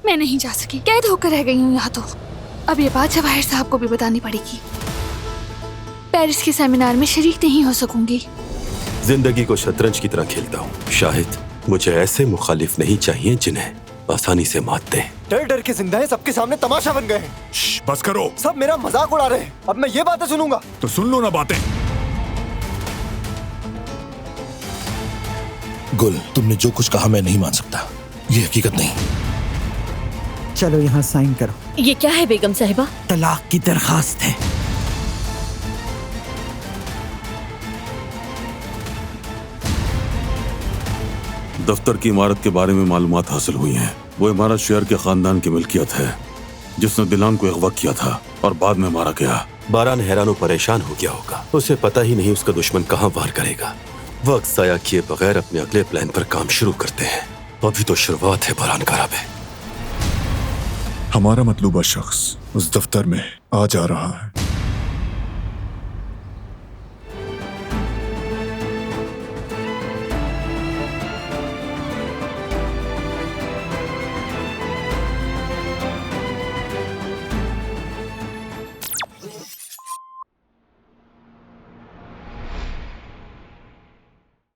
मैं नहीं जा सकी, कैद होकर रह गई हूँ यहाँ तो। अब ये बात जवाहिर साहब को भी बतानी पड़ेगी। पेरिस के सेमिनार में शरीक नहीं हो सकूंगी। जिंदगी को शतरंज की तरह खेलता हूँ शाहिद। मुझे ऐसे मुखालिफ नहीं चाहिए जिन्हें आसानी से मात दे। डर डर के जिंदा है, सबके सामने तमाशा बन गए हैं। बस करो। सब मेरा मजाक उड़ा रहे हैं। अब मैं ये बातें सुनूंगा तो सुन लो ना बातें। गुल, तुमने जो कुछ कहा मैं नहीं मान सकता। ये हकीकत नहीं। चलो यहाँ साइन करो। ये क्या है बेगम साहिबा? तलाक की दरखास्त है। दफ्तर की इमारत के बारे में मालूमात हासिल हुई हैं। वो इमारत शेयर के खानदान की मिल्कियत है जिसने दिलान को अगवा किया था और बाद में मारा गया। बारान हैरान परेशान हो गया होगा। उसे पता ही नहीं उसका दुश्मन कहाँ वार करेगा। वक्त जाया किए बगैर अपने अगले प्लान पर काम शुरू करते हैं। अभी तो शुरुआत है बारान कराबे। हमारा मतलूबा शख्स उस दफ्तर में आ जा रहा है।